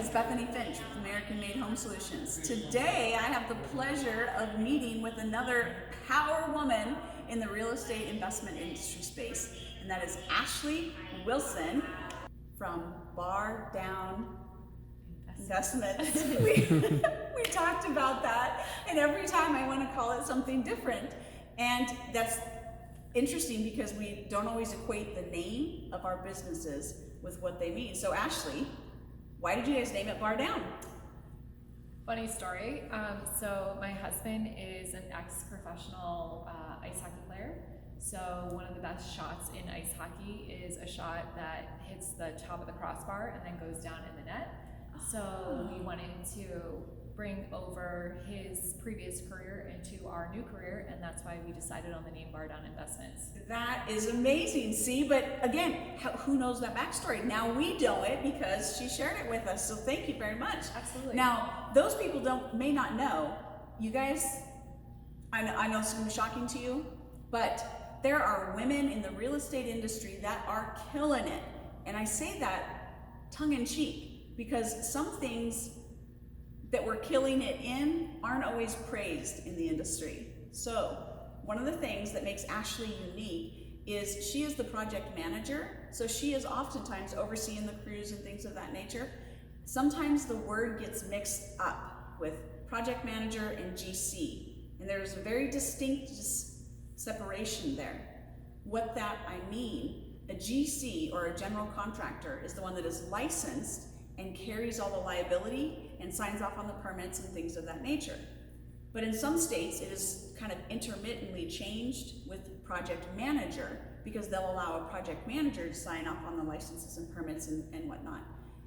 is Bethany Finch with American Made Home Solutions. Today I have the pleasure of meeting with another power woman in the real estate investment industry space, and that is Ashley Wilson from Bar Down Investments. We talked about that, and every time I want to call it something different, and that's interesting because we don't always equate the name of our businesses with what they mean. So Ashley, why did you guys name it Bar Down? Funny story. So my husband is an ex-professional ice hockey player. So one of the best shots in ice hockey is a shot that hits the top of the crossbar and then goes down in the net. So we wanted to bring over his previous career into our new career, and that's why we decided on the name Bar Down Investments. That is amazing. See, but again, who knows that backstory? Now we know it because she shared it with us. So thank you very much. Absolutely. Now those people may not know. You guys, I know it's going to be shocking to you, but there are women in the real estate industry that are killing it, and I say that tongue in cheek because some things that we're killing it in aren't always praised in the industry. So one of the things that makes Ashley unique is she is the project manager. So she is oftentimes overseeing the crews and things of that nature. Sometimes the word gets mixed up with project manager and GC. And there's a very distinct separation there. What that I mean, a GC or a general contractor is the one that is licensed and carries all the liability and signs off on the permits and things of that nature. But in some states, it is kind of intermittently changed with project manager because they'll allow a project manager to sign off on the licenses and permits and whatnot.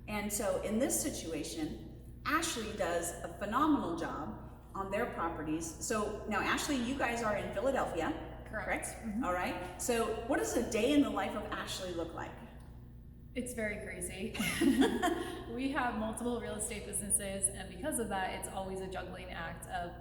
And so in this situation, Ashley does a phenomenal job on their properties. So now Ashley, you guys are in Philadelphia, correct? Mm-hmm. All right. So what does a day in the life of Ashley look like? It's very crazy. We have multiple real estate businesses, and because of that, it's always a juggling act of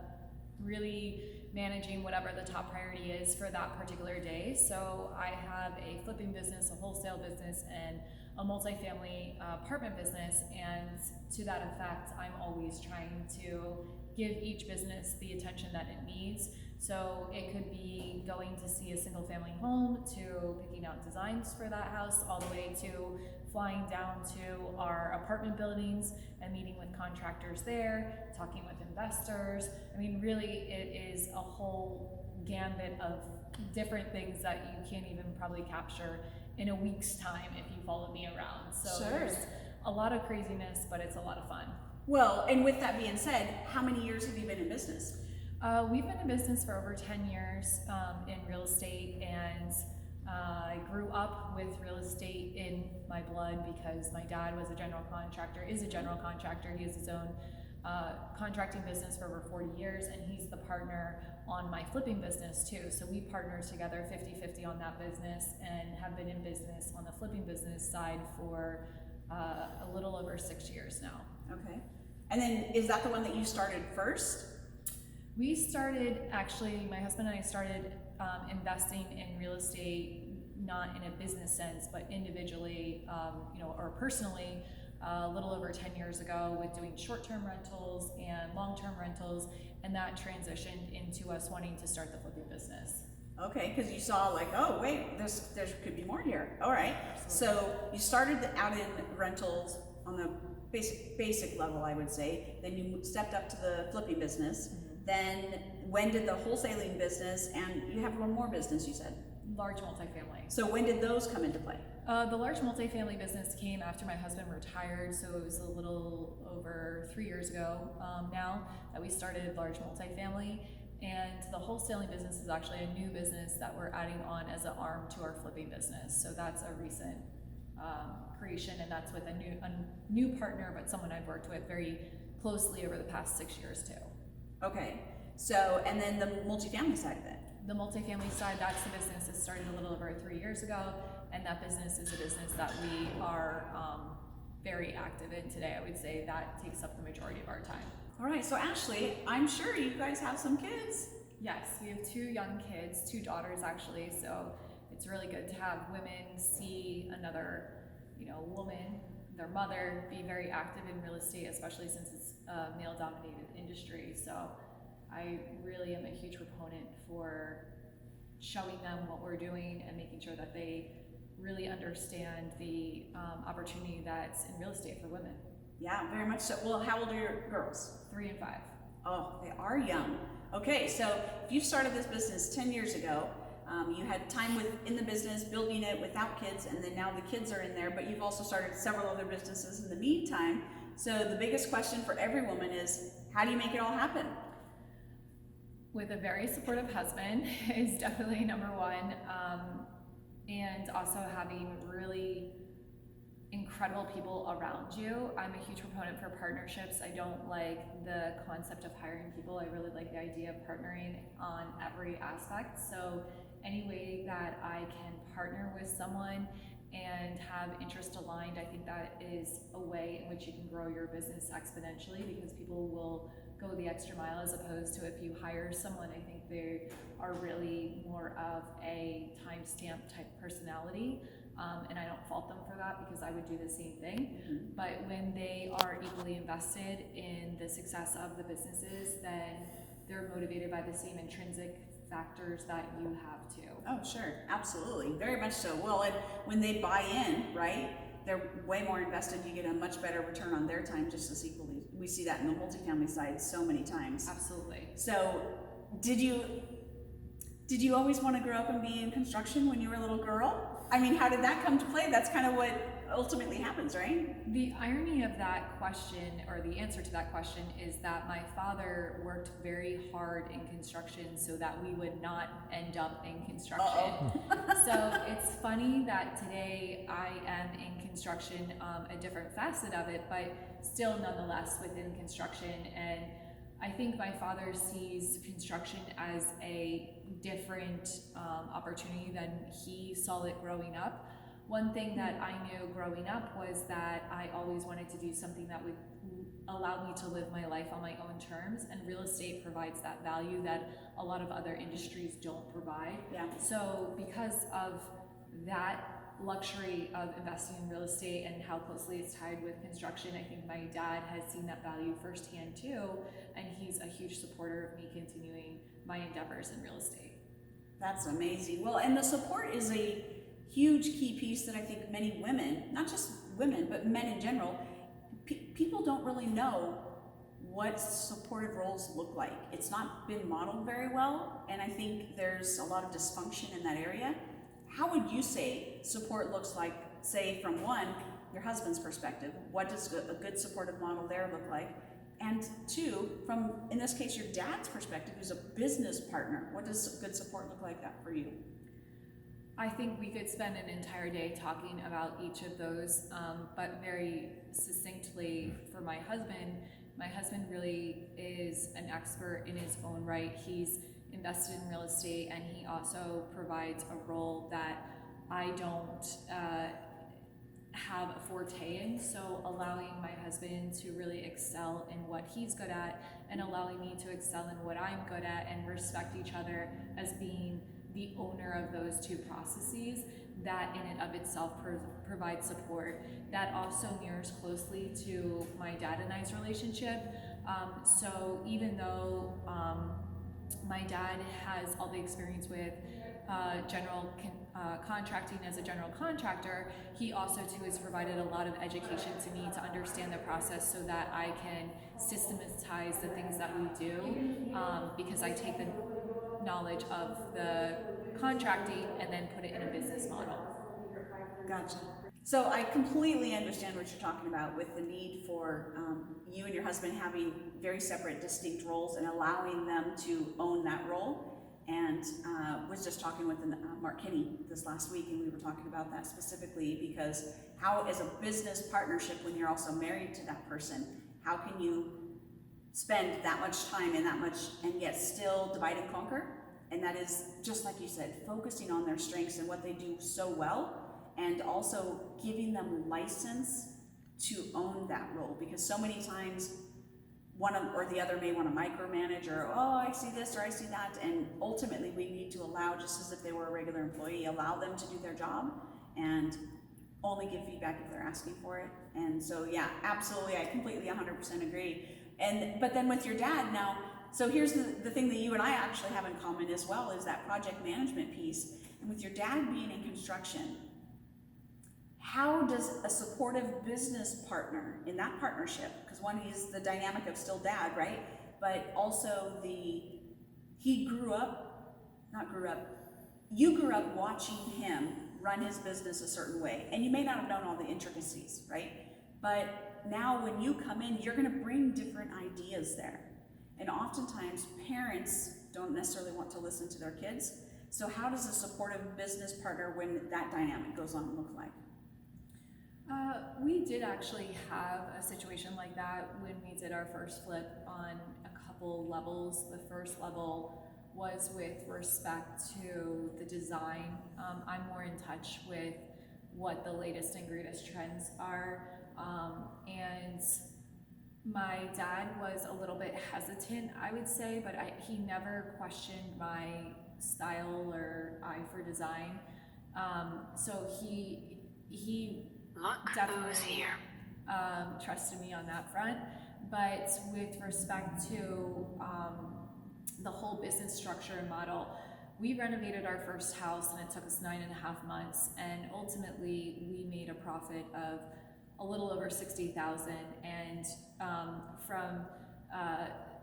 really managing whatever the top priority is for that particular day. So I have a flipping business, a wholesale business, and a multifamily apartment business, and to that effect, I'm always trying to give each business the attention that it needs. So it could be going to see a single family home, to picking out designs for that house, all the way to flying down to our apartment buildings and meeting with contractors there, talking with investors. I mean, really, it is a whole gambit of different things that you can't even probably capture in a week's time if you follow me around. So Sure. There's a lot of craziness, but it's a lot of fun. Well, and with that being said, how many years have you been in business? We've been in business for over 10 years in real estate, and I grew up with real estate in my blood because my dad was a general contractor, is a general contractor. He has his own contracting business for over 40 years, and he's the partner on my flipping business too. So we partner together 50-50 on that business and have been in business on the flipping business side for a little over 6 years now. Okay. And then is that the one that you started first? We started, actually, my husband and I started investing in real estate, not in a business sense, but individually, or personally, a little over 10 years ago with doing short-term rentals and long-term rentals, and that transitioned into us wanting to start the flipping business. Okay, because you saw like, oh wait, there could be more here. All right. Absolutely. So you started out in rentals on the basic level, I would say. Then you stepped up to the flipping business. Mm-hmm. Then when did the wholesaling business, and you have one more business, you said? Large multifamily. So when did those come into play? The large multifamily business came after my husband retired, so it was a little over 3 years ago now that we started large multifamily. And the wholesaling business is actually a new business that we're adding on as an arm to our flipping business. So that's a recent creation, and that's with a new partner, but someone I've worked with very closely over the past 6 years too. Okay, so, and then the multifamily side of it? The multifamily side, that's the business that started a little over 3 years ago, and that business is a business that we are very active in today. I would say that takes up the majority of our time. All right, so Ashley, I'm sure you guys have some kids. Yes, we have 2 young kids, 2 daughters actually, so it's really good to have women see another, woman their mother be very active in real estate, especially since it's a male-dominated industry. So I really am a huge proponent for showing them what we're doing and making sure that they really understand the opportunity that's in real estate for women. Yeah, very much so. Well, how old are your girls? 3 and 5. Oh, they are young. Okay, so if you started this business 10 years ago, you had time in the business, building it without kids, and then now the kids are in there, but you've also started several other businesses in the meantime. So the biggest question for every woman is, how do you make it all happen? With a very supportive husband is definitely number one. And also having really incredible people around you. I'm a huge proponent for partnerships. I don't like the concept of hiring people. I really like the idea of partnering on every aspect. So any way that I can partner with someone and have interest aligned, I think that is a way in which you can grow your business exponentially, because people will go the extra mile, as opposed to if you hire someone, I think they are really more of a timestamp type personality. And I don't fault them for that, because I would do the same thing. Mm-hmm. But when they are equally invested in the success of the businesses, then they're motivated by the same intrinsic factors that you have too. Oh, sure, absolutely, very much so. Well, and when they buy in, right, they're way more invested. You get a much better return on their time just as equally. We see that in the multifamily side so many times. Absolutely. So, did you always want to grow up and be in construction when you were a little girl? I mean, how did that come to play? That's kind of what ultimately happens, right? The irony of that question, or the answer to that question, is that my father worked very hard in construction so that we would not end up in construction. So it's funny that today I am in construction, a different facet of it, but still nonetheless within construction. And I think my father sees construction as a different opportunity than he saw it growing up. One thing that I knew growing up was that I always wanted to do something that would allow me to live my life on my own terms, and real estate provides that value that a lot of other industries don't provide. Yeah. So because of that luxury of investing in real estate and how closely it's tied with construction, I think my dad has seen that value firsthand too, and he's a huge supporter of me continuing my endeavors in real estate. That's amazing. Well, and the support is a huge key piece that I think many women, not just women, but men in general, people don't really know what supportive roles look like. It's not been modeled very well, and I think there's a lot of dysfunction in that area. How would you say support looks like, say, from one, your husband's perspective? What does a good supportive model there look like? And two, from, in this case, your dad's perspective, who's a business partner, what does good support look like that for you? I think we could spend an entire day talking about each of those, but very succinctly, for my husband really is an expert in his own right. He's invested in real estate, and he also provides a role that I don't have a forte in. So allowing my husband to really excel in what he's good at, and allowing me to excel in what I'm good at, and respect each other as being the owner of those two processes, that in and of itself provides support. That also mirrors closely to my dad and I's relationship. So even though my dad has all the experience with contracting as a general contractor, he also too has provided a lot of education to me to understand the process, so that I can systematize the things that we do, because I take the knowledge of the contracting and then put it in a business model. Gotcha. So I completely understand what you're talking about with the need for you and your husband having very separate, distinct roles and allowing them to own that role. And was just talking with Mark Kinney this last week, and we were talking about that specifically, because how, as a business partnership, when you're also married to that person, how can you spend that much time and that much, and yet still divide and conquer? And that is, just like you said, focusing on their strengths and what they do so well, and also giving them license to own that role. Because so many times one or the other may want to micromanage, or, oh, I see this or I see that, and ultimately we need to allow, just as if they were a regular employee, allow them to do their job and only give feedback if they're asking for it. And so, yeah, absolutely, I completely 100% agree. But then with your dad now, so here's the thing that you and I actually have in common as well, is that project management piece. And with your dad being in construction, how does a supportive business partner in that partnership, because one is the dynamic of still dad, right? But also you grew up watching him run his business a certain way, and you may not have known all the intricacies, right? But now when you come in, you're gonna bring different ideas there. And oftentimes parents don't necessarily want to listen to their kids. So how does a supportive business partner, when that dynamic goes on, look like? We did actually have a situation like that when we did our first flip on a couple levels. The first level was with respect to the design. I'm more in touch with what the latest and greatest trends are. And my dad was a little bit hesitant, I would say, but he never questioned my style or eye for design. So he definitely trusted me on that front. But with respect to the whole business structure and model, we renovated our first house and it took us 9.5 months, and ultimately we made a profit of a little over 60,000. And from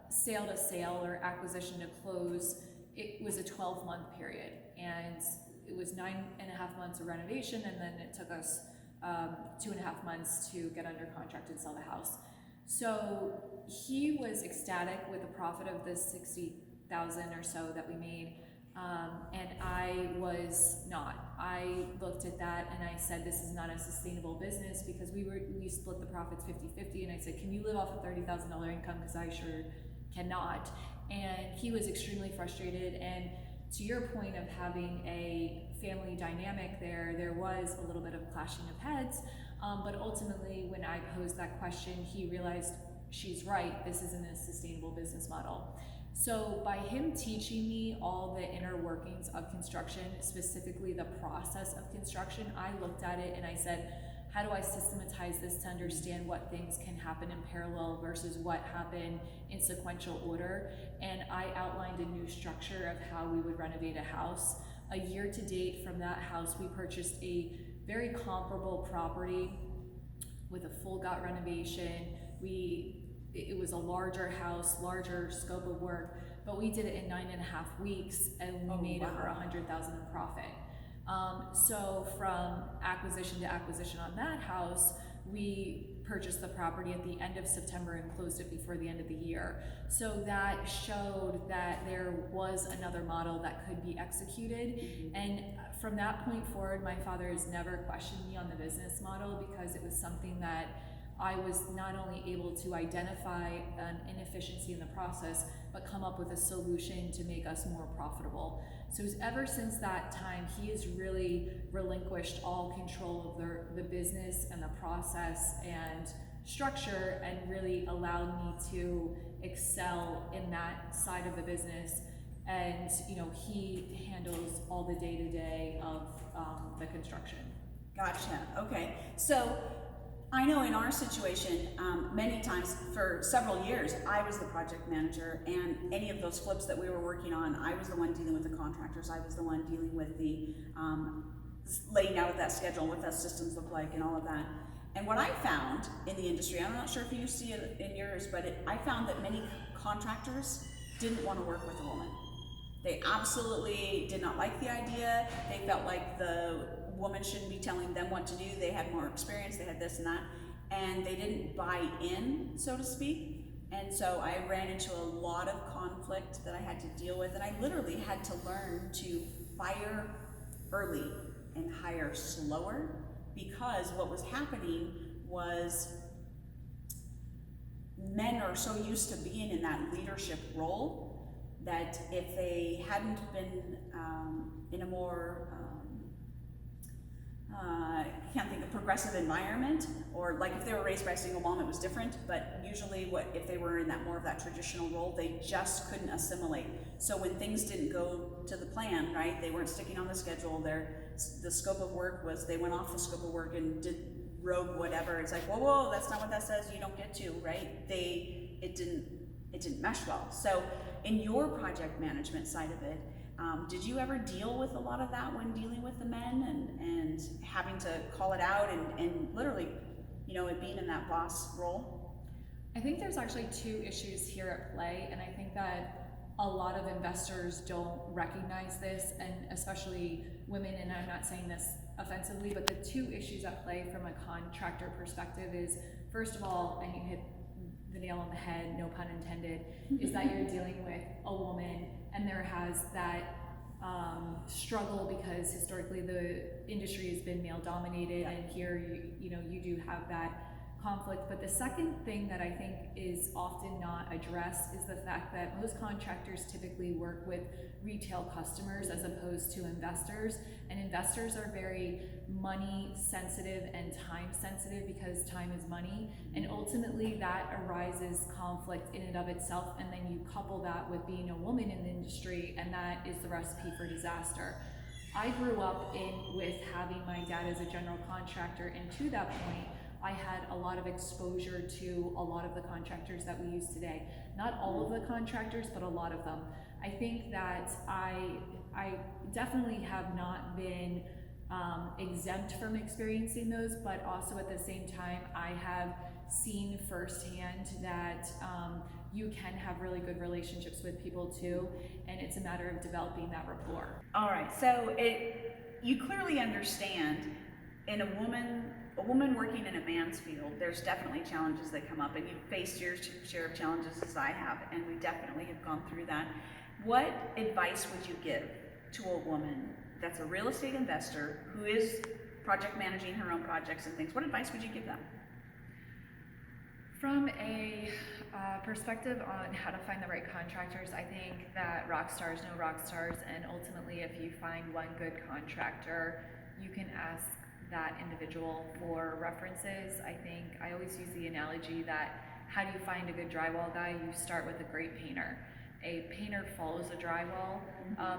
sale to sale or acquisition to close, it was a 12-month period, and it was 9.5 months of renovation, and then it took us 2.5 months to get under contract and sell the house. So he was ecstatic with the profit of the 60,000 or so that we made, and I was not. I looked at that and I said, this is not a sustainable business, because we split the profits 50-50, and I said, can you live off a $30,000 income? Because I sure cannot. And he was extremely frustrated. And to your point of having a family dynamic there was a little bit of clashing of heads, but ultimately when I posed that question, he realized she's right, this isn't a sustainable business model. So by him teaching me all the inner workings of construction, specifically the process of construction, I looked at it and I said, how do I systematize this to understand what things can happen in parallel versus what happen in sequential order? And I outlined a new structure of how we would renovate a house. A year to date from that house, we purchased a very comparable property with a full gut renovation. It was a larger house, larger scope of work, but we did it in 9.5 weeks, and we made over 100,000 in profit. So from acquisition to acquisition on that house, we purchased the property at the end of September and closed it before the end of the year. So that showed that there was another model that could be executed. Mm-hmm. And from that point forward, my father has never questioned me on the business model, because it was something that I was not only able to identify an inefficiency in the process, but come up with a solution to make us more profitable. So ever since that time, he has really relinquished all control of the business and the process and structure, and really allowed me to excel in that side of the business. And he handles all the day-to-day of the construction. Gotcha. Okay. So I know in our situation, many times for several years, I was the project manager, and any of those flips that we were working on, I was the one dealing with the contractors. I was the one dealing with the laying out that schedule, what that systems look like, and all of that. And what I found in the industry, I'm not sure if you see it in yours, but I found that many contractors didn't want to work with a woman. They absolutely did not like the idea. They felt like the woman shouldn't be telling them what to do. They had more experience, they had this and that, and they didn't buy in, so to speak. And so I ran into a lot of conflict that I had to deal with, and I literally had to learn to fire early and hire slower, because what was happening was men are so used to being in that leadership role that if they hadn't been in a more can't think of progressive environment, or like if they were raised by a single mom, it was different, but usually if they were in that more of that traditional role, they just couldn't assimilate. So when things didn't go to the plan, right, they weren't sticking on the schedule, the scope of work was, they went off the scope of work and did rogue whatever. It's like, whoa, that's not what that says, you don't get to, right? It didn't mesh well. So in your project management side of it, did you ever deal with a lot of that when dealing with the men and having to call it out and literally, it being in that boss role? I think there's actually two issues here at play, and I think that a lot of investors don't recognize this, and especially women, and I'm not saying this offensively, but the two issues at play from a contractor perspective is, first of all, and you hit the nail on the head, no pun intended, is that you're dealing with a woman, and there has that struggle because historically the industry has been male dominated, yeah. and here you do have that conflict. But the second thing that I think is often not addressed is the fact that most contractors typically work with retail customers as opposed to investors, and investors are very money sensitive and time sensitive because time is money, and ultimately that arises conflict in and of itself, and then you couple that with being a woman in the industry, and that is the recipe for disaster. I grew up with having my dad as a general contractor, and to that point I had a lot of exposure to a lot of the contractors that we use today. Not all of the contractors, but a lot of them. I think that I definitely have not been exempt from experiencing those, but also at the same time, I have seen firsthand that you can have really good relationships with people too, and it's a matter of developing that rapport. All right, so you clearly understand in a woman working in a man's field, there's definitely challenges that come up, and you've faced your share of challenges as I have, and we definitely have gone through that. What advice would you give to a woman that's a real estate investor who is project managing her own projects and things? What advice would you give them? From a perspective on how to find the right contractors, I think that rock stars know rock stars, and ultimately if you find one good contractor, you can ask that individual for references. I think I always use the analogy that how do you find a good drywall guy? You start with a great painter. A painter follows a drywall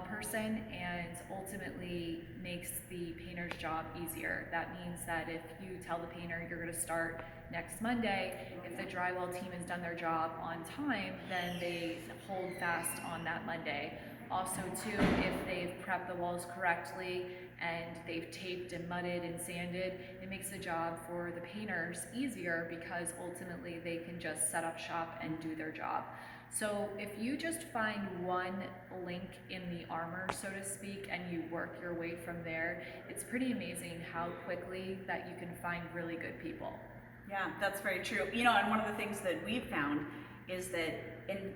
person and ultimately makes the painter's job easier. That means that if you tell the painter you're going to start next Monday, if the drywall team has done their job on time, then they hold fast on that Monday. Also too, if they've prepped the walls correctly and they've taped and mudded and sanded, it makes the job for the painters easier because ultimately they can just set up shop and do their job. So if you just find one link in the armor, so to speak, and you work your way from there, it's pretty amazing how quickly that you can find really good people. Yeah, that's very true. And one of the things that we've found is that in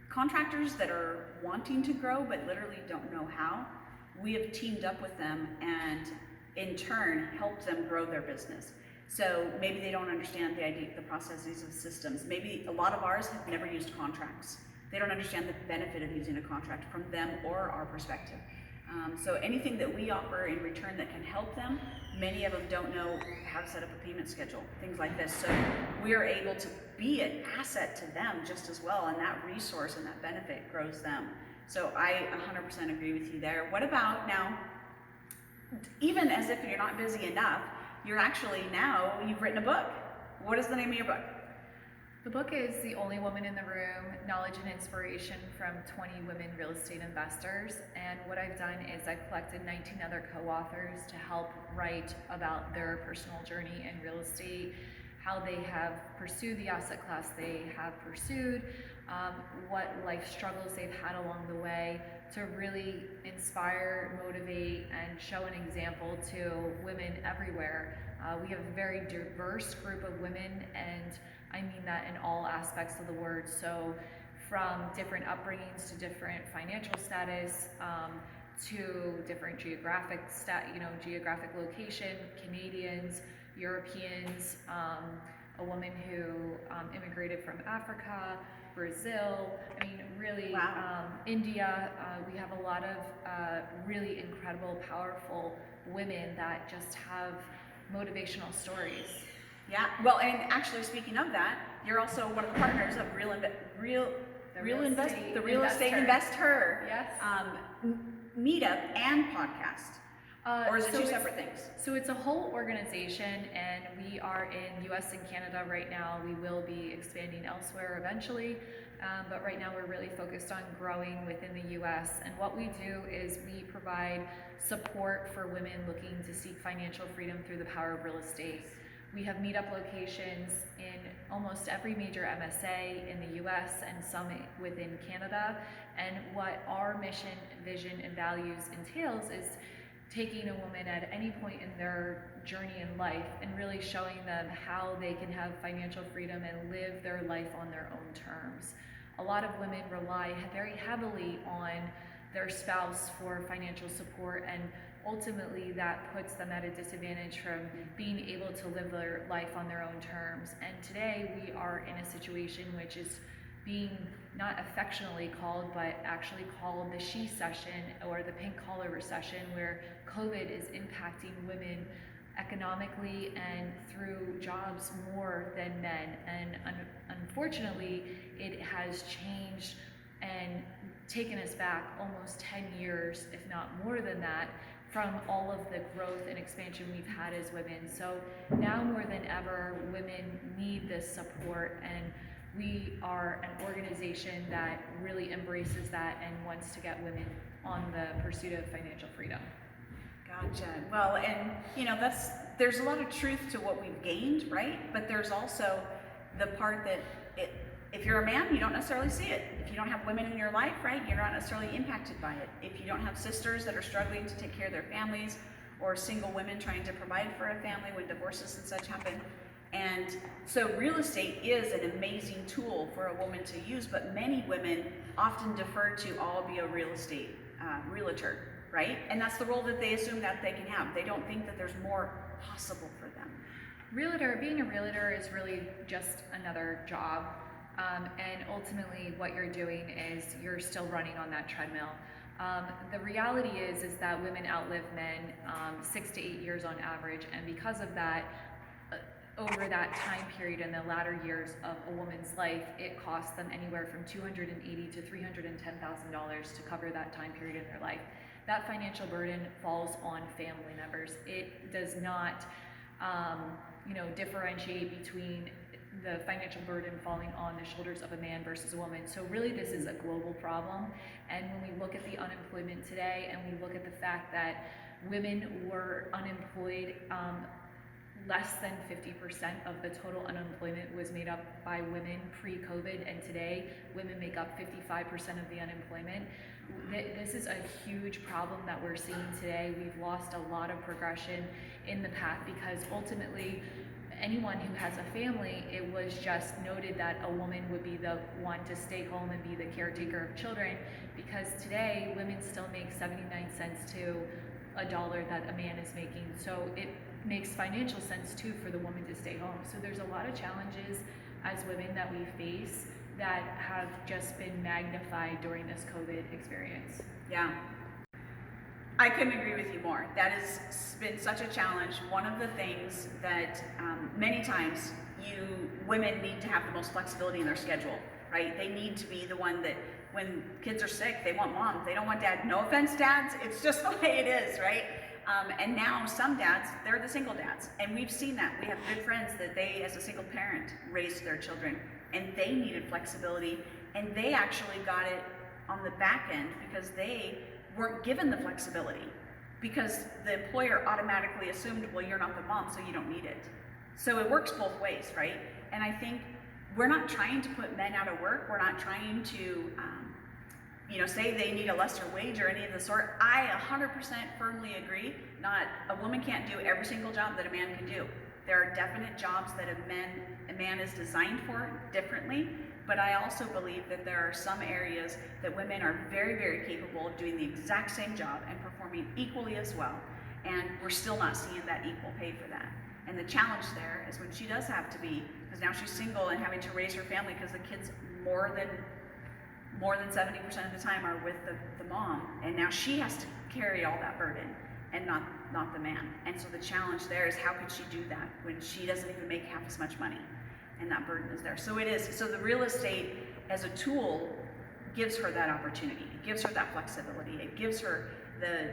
contractors that are wanting to grow but literally don't know how, we have teamed up with them and in turn helped them grow their business. So maybe they don't understand the processes of systems. Maybe a lot of ours have never used contracts. They don't understand the benefit of using a contract from them or our perspective. So anything that we offer in return that can help them, many of them don't know how to set up a payment schedule, things like this. So we are able to be an asset to them just as well, and that resource and that benefit grows them. So I 100% agree with you there. What about now, even as if you're not busy enough, you've written a book. What is the name of your book? The book is The Only Woman in the Room, Knowledge and Inspiration from 20 Women Real Estate Investors. And what I've done is I've collected 19 other co-authors to help write about their personal journey in real estate, how they have pursued the asset class they have pursued, what life struggles they've had along the way, to really inspire, motivate, and show an example to women everywhere. We have a very diverse group of women, and I mean that in all aspects of the word. So from different upbringings to different financial status, to different geographic location, Canadians, Europeans, a woman who immigrated from Africa, Brazil, Wow. India. We have a lot of really incredible, powerful women that just have motivational stories. Yeah, well, and actually speaking of that, you're also one of the partners of the Real Estate Investor Yes. Meetup and podcast. Or is it So two it's- separate things? So it's a whole organization, and we are in US and Canada right now. We will be expanding elsewhere eventually, but right now we're really focused on growing within the US. And what we do is we provide support for women looking to seek financial freedom through the power of real estate. We have meetup locations in almost every major MSA in the US and some within Canada. And what our mission, vision, and values entails is taking a woman at any point in their journey in life and really showing them how they can have financial freedom and live their life on their own terms. A lot of women rely very heavily on their spouse for financial support, and ultimately that puts them at a disadvantage from being able to live their life on their own terms. And today we are in a situation which is being not affectionately called, but actually called the she session or the pink collar recession, where COVID is impacting women economically and through jobs more than men. And unfortunately, it has changed and taken us back almost 10 years, if not more than that, from all of the growth and expansion we've had as women. So now more than ever, women need this support, and we are an organization that really embraces that and wants to get women on the pursuit of financial freedom. Gotcha. Well, and there's a lot of truth to what we've gained, right? But there's also the part that if you're a man, you don't necessarily see it. If you don't have women in your life, right, you're not necessarily impacted by it. If you don't have sisters that are struggling to take care of their families, or single women trying to provide for a family when divorces and such happen. And so real estate is an amazing tool for a woman to use, but many women often defer to, I'll be a real estate realtor, right? And that's the role that they assume that they can have. They don't think that there's more possible for them. Being a realtor is really just another job. And ultimately what you're doing is you're still running on that treadmill. The reality is that women outlive men 6 to 8 years on average, and because of that, over that time period in the latter years of a woman's life, it costs them anywhere from $280,000 to $310,000 to cover that time period in their life. That financial burden falls on family members. It does not, differentiate between the financial burden falling on the shoulders of a man versus a woman. So really this is a global problem. And when we look at the unemployment today, and we look at the fact that women were unemployed, less than 50% of the total unemployment was made up by women pre-COVID, and today women make up 55% of the unemployment. This is a huge problem that we're seeing today. We've lost a lot of progression in the path because ultimately anyone who has a family, it was just noted that a woman would be the one to stay home and be the caretaker of children, because today women still make 79 cents to a dollar that a man is making. So it makes financial sense too for the woman to stay home. So there's a lot of challenges as women that we face that have just been magnified during this COVID experience. Yeah. I couldn't agree with you more. That has been such a challenge. One of the things that many times women need to have the most flexibility in their schedule, right? They need to be the one that when kids are sick, they want mom, they don't want dad. No offense, dads, it's just the way it is, right? And now some dads, they're the single dads. And we've seen that. We have good friends that they, as a single parent, raised their children, and they needed flexibility, and they actually got it on the back end because they weren't given the flexibility, because the employer automatically assumed, well, you're not the mom, so you don't need it. So it works both ways, right? And I think we're not trying to put men out of work. We're not trying to, say they need a lesser wage or any of the sort. I 100% firmly agree. A woman can't do every single job that a man can do. There are definite jobs that a man is designed for differently. But I also believe that there are some areas that women are very, very capable of doing the exact same job and performing equally as well. And we're still not seeing that equal pay for that. And the challenge there is when she does have to be, because now she's single and having to raise her family because the kids more than 70% of the time are with the mom. And now she has to carry all that burden. and not the man. And so the challenge there is, how could she do that when she doesn't even make half as much money, and that burden is there. So it is, so the real estate as a tool gives her that opportunity. It gives her that flexibility. It gives her the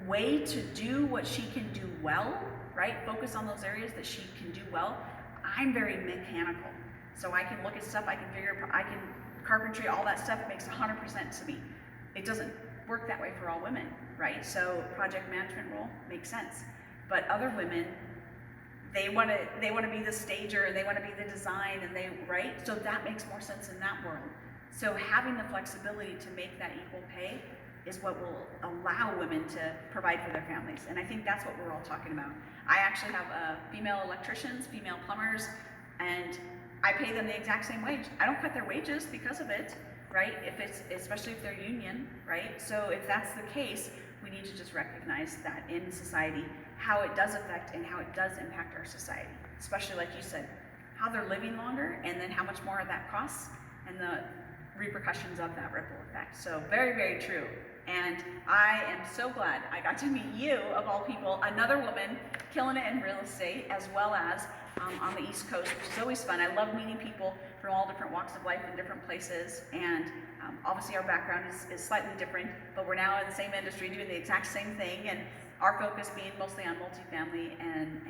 way to do what she can do well, right? Focus on those areas that she can do well. I'm very mechanical, so I can look at stuff, I can carpentry, all that stuff makes 100% to me. It doesn't work that way for all women, right? So project management role makes sense. But other women, they want to be the stager, and they want to be the design, and right? So that makes more sense in that world. So having the flexibility to make that equal pay is what will allow women to provide for their families. And I think that's what we're all talking about. I actually have female electricians, female plumbers, and I pay them the exact same wage. I don't cut their wages because of it, right? Especially if they're union, right? So if that's the case, we need to just recognize that in society, how it does affect and how it does impact our society. Especially like you said, how they're living longer, and then how much more of that costs, and the repercussions of that ripple effect. So very, very true. And I am so glad I got to meet you, of all people, another woman killing it in real estate, as well as on the East Coast, which is always fun. I love meeting people from all different walks of life in different places, and obviously our background is slightly different, but we're now in the same industry doing the exact same thing, and our focus being mostly on multifamily and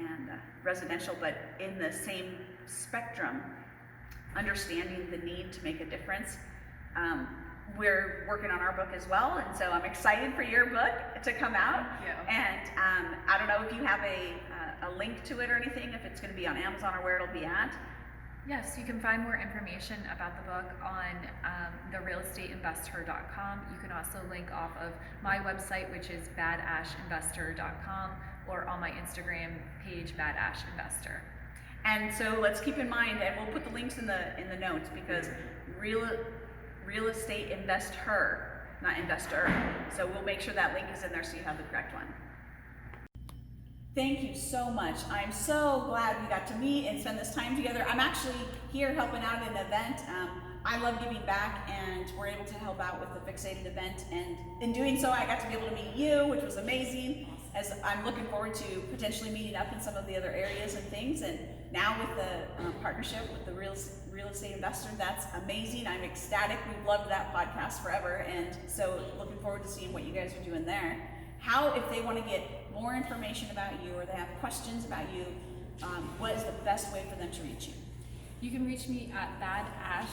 residential, but in the same spectrum, understanding the need to make a difference. We're working on our book as well, and so I'm excited for your book to come out. Thank you. And I don't know if you have a link to it or anything, if it's going to be on Amazon or where it'll be at. Yes, you can find more information about the book on therealestateinvestor.com. You can also link off of my website, which is badashinvestor.com, or on my Instagram page, badashinvestor. And so let's keep in mind, and we'll put the links in the notes, because real estate investor, not investor. So we'll make sure that link is in there so you have the correct one. Thank you so much. I'm so glad we got to meet and spend this time together. I'm actually here helping out at an event. I love giving back, and we're able to help out with the Fixated event. And in doing so, I got to be able to meet you, which was amazing, as I'm looking forward to potentially meeting up in some of the other areas and things. And now with the partnership with the real estate investor, that's amazing. I'm ecstatic. We've loved that podcast forever. And so looking forward to seeing what you guys are doing there. How, if they want to get more information about you, or they have questions about you, what is the best way for them to reach you? You can reach me at Bad Ash,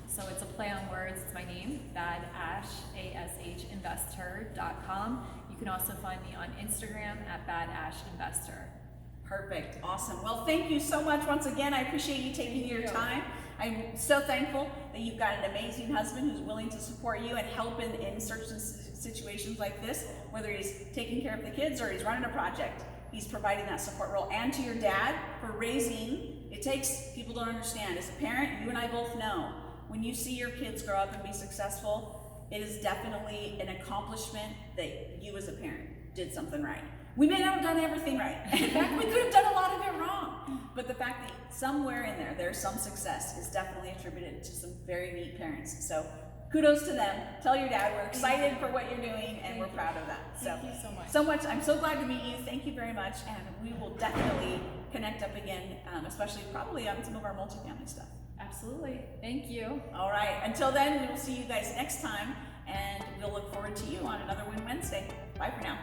so it's a play on words, it's my name, Bad Ash, ASHinvestor.com. You can also find me on Instagram at Bad Ash Investor. Perfect, awesome. Well, thank you so much once again. I appreciate you taking your time. I'm so thankful that you've got an amazing husband who's willing to support you and help in certain situations like this, whether he's taking care of the kids or he's running a project. He's providing that support role. And to your dad for raising, people don't understand. As a parent, you and I both know, when you see your kids grow up and be successful, it is definitely an accomplishment that you as a parent did something right. We may not have done everything right. In fact, we could have done a lot of it wrong. But the fact that somewhere in there's some success is definitely attributed to some very neat parents. So kudos to them. Tell your dad we're excited for what you're doing, and we're proud of that. Thank you so much. So much. I'm so glad to meet you. Thank you very much. And we will definitely connect up again, especially probably on some of our multifamily stuff. Absolutely. Thank you. All right. Until then, we will see you guys next time, and we'll look forward to you on another Win Wednesday. Bye for now.